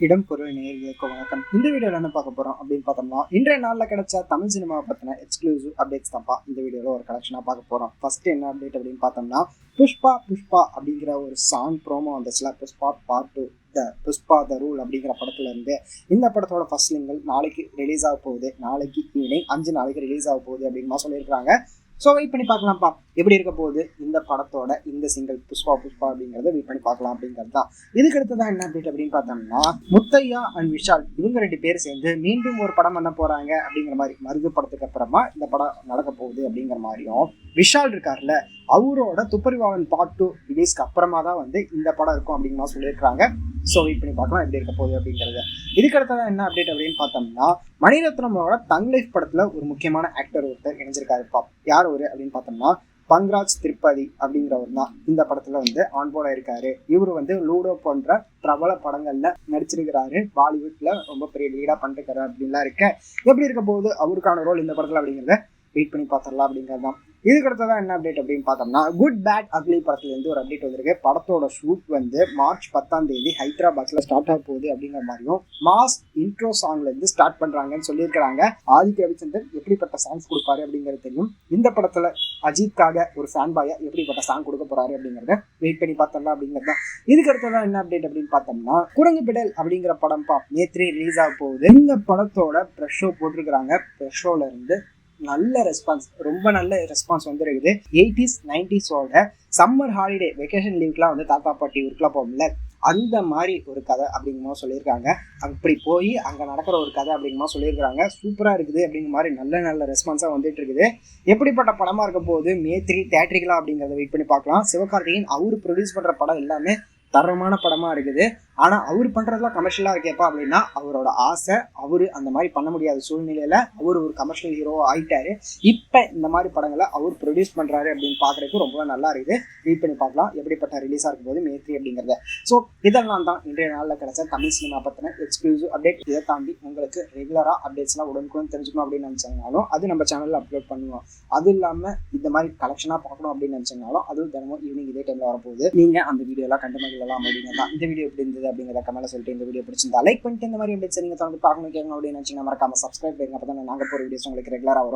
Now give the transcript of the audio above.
இடம் பொருள் நேயர்களுக்கு வணக்கம். இந்த வீடியோவில் என்ன பார்க்க போகிறோம் அப்படின்னு பார்த்தோம்னா, இன்றைய நாளில் கிடைச்ச தமிழ் சினிமாவை பற்றின எக்ஸ்க்ளூசிவ் அப்டேட்ஸ் தான்ப்பா இந்த வீடியோவில் ஒரு கலெக்ஷனாக பார்க்க போகிறோம். ஃபர்ஸ்ட் என்ன அப்டேட் அப்படின்னு பார்த்தோம்னா, புஷ்பா அப்படிங்கிற ஒரு சாங் ப்ரோமோ வந்துச்சுல, Pushpa part 2 the Pushpa the rule அப்படிங்கிற படத்துல இருந்து இந்த படத்தோட ஃபர்ஸ்ட் சிங்கிள் நாளைக்கு ரிலீஸ் ஆக போகுது. நாளைக்கு ஈவினிங் 5 நாளைக்கு ரிலீஸ் ஆக போகுது அப்படிங்கிற சொல்லியிருக்காங்க. ஸோ வெயிட் பண்ணி பார்க்கலாம்ப்பா எப்படி இருக்க போகுது இந்த படத்தோட இந்த சிங்கிள் புஷ்பா அப்படிங்கிறத வெயிட் பண்ணி பார்க்கலாம் அப்படிங்கிறது தான். இதுக்கு அடுத்ததான் என்ன அப்டேட் அப்படின்னு பார்த்தோம்னா, முத்தையா அண்ட் விஷால் இவங்க 2 பேர் சேர்ந்து மீண்டும் ஒரு படம் பண்ண போறாங்க அப்படிங்கிற மாதிரி, மருது படத்துக்கு அப்புறமா இந்த படம் நடக்க போகுது அப்படிங்கிற மாதிரியும், விஷால் இருக்காருல்ல அவரோட துப்பறிவாளன் பார்ட் 2 ரிலீஸ்க்கு அப்புறமா தான் இந்த படம் இருக்கும் அப்படிங்கிற மாதிரி சொல்லியிருக்காங்க. ஸோ வெயிட் பண்ணி பார்க்கலாம் எப்படி இருக்க போகுது அப்படிங்கிறது. இதுக்கு அடுத்ததான் என்ன அப்டேட் அப்படின்னு பார்த்தோம்னா, மணிரத்னமோட தங் லைஃப் படத்துல ஒரு முக்கியமான ஆக்டர் ஒருத்தர் இணைஞ்சிருக்காருப்பா. யார் ஒரு அப்படின்னு பார்த்தோம்னா, பங்கராஜ் திரிபாதி அப்படிங்கிறவர் தான் இந்த படத்துல ஆன்போர்டா இருக்காரு. இவரு லூடோ போன்ற பிரபல படங்கள்ல நடிச்சிருக்கிறாரு. பாலிவுட்ல ரொம்ப பெரிய லீடா பண்ணிருக்காரு அப்படின்லாம் இருக்க. எப்படி இருக்க போகுது அவருக்கான ரோல் இந்த படத்துல அப்படிங்கிறத வெயிட் பண்ணி பார்த்துடலாம் அப்படிங்கிறது தான். இதுக்கு அடுத்ததான் என்ன அப்டேட் அப்படின்னு பார்த்தோம்னா, குட் பேட் அக்லி படத்துலேருந்து ஒரு அப்டேட் வந்திருக்கு. படத்தோட ஷூட் மார்ச் 10ஆம் தேதி ஹைதராபாத்ல ஸ்டார்ட் ஆக போகுது அப்படிங்கிற மாதிரியும், மாஸ் இன்ட்ரோ சாங்ல இருந்து ஸ்டார்ட் பண்றாங்கன்னு சொல்லியிருக்கிறாங்க. ஆதித்ய ரவிச்சந்திரன் எப்படிப்பட்ட சாங்ஸ் கொடுப்பாரு அப்படிங்கிறது தெரியும். இந்த படத்துல அஜித்காக ஒரு ஃபேன் பாயா எப்படிப்பட்ட சாங் கொடுக்க போறாரு அப்படிங்கிறத வெயிட் பண்ணி பார்த்தரலாம் அப்படிங்கிறது தான். இதுக்கு அடுத்ததான் என்ன அப்டேட் அப்படின்னு பார்த்தோம்னா, குரங்கு பிடல் அப்படிங்கிற படம் நேற்று ரிலீஸ் ஆக போகுது. இந்த படத்தோட ப்ரெஷ் ஷோ போட்டிருக்கிறாங்க. ப்ரெஷ் ஷோல இருந்து நல்ல ரெஸ்பான்ஸ், ரொம்ப நல்ல ரெஸ்பான்ஸ் இருக்குது. 80s 90s summer holiday vacation லீவுக்குலாம் தாத்தா பாட்டி ஊருக்குலாம் போகும்ல, அந்த மாதிரி ஒரு கதை அப்படிங்கிற சொல்லியிருக்காங்க. அப்படி போய் அங்கே நடக்கிற ஒரு கதை அப்படிங்கிற சொல்லியிருக்காங்க. சூப்பராக இருக்குது அப்படிங்கிற மாதிரி நல்ல ரெஸ்பான்ஸாக வந்துட்டு இருக்குது. எப்படிப்பட்ட படமாக இருக்க போகுது மே 3 தேட்டரிக்கலாம் அப்படிங்கிறத வெயிட் பண்ணி பார்க்கலாம். சிவகார்த்திகேயன் அவர் ப்ரொடியூஸ் பண்ணுற படம் எல்லாமே தரமான படமா இருக்குது. ஆனா அவர் பண்றதுலாம் கமர்ஷியலா இருக்கேப்பா அப்படின்னா, அவரோட ஆசை, அவரு அந்த மாதிரி பண்ண முடியாத சூழ்நிலையில அவர் ஒரு கமர்ஷியல் ஹீரோ ஆயிட்டாரு. இப்ப இந்த மாதிரி படங்களை அவர் ப்ரொடியூஸ் பண்றாரு அப்படின்னு பாக்குறதுக்கு ரொம்ப நல்லா இருக்குது. வெயிட் பண்ணி பார்க்கலாம் எப்படிப்பட்ட ரிலீஸா இருக்கும் போது மே 3 அப்படிங்கிறத. ஸோ இதெல்லாம் தான் இன்றைய நாளில் கிடைச்ச தமிழ் சினிமா பத்தின எக்ஸ்க்ளூசிவ் அப்டேட். இதை தாண்டி உங்களுக்கு ரெகுலரா அப்டேட்ஸ்லாம் உடனுக்குடன் தெரிஞ்சுக்கணும் அப்படின்னு நினைச்சாலும் அது நம்ம சேனல்ல அப்லோட் பண்ணுவோம். அது இல்லாம இந்த மாதிரி கலெக்ஷனா பார்க்கணும் அப்படின்னு நினைச்சாலும் அதுவும் தினமும் ஈவினிங் இதே டைம்ல வரப்போகுது. நீங்க அந்த வீடியோ எல்லாம் கண்டிப்பாக அப்படிங்கிறதா. இந்த வீடியோ எப்படி இருந்தது அப்படிங்கிறத கமெண்ட்ல சொல்லிட்டு, இந்த வீடியோ பிடிச்சிருந்தா லைக் பண்ணிட்டு இந்த மாதிரி அப்டேட்ஸ் நீங்க தொடர்ந்து பார்க்கணும் கேட்கணும் அப்படின்னு நினைச்சீங்கன்னா மறக்காம சப்ஸ்கிரைப் பண்ணுங்க. அப்பதான் நாங்க போற வீடியோஸ் உங்களுக்கு ரெகுலரா வரும்.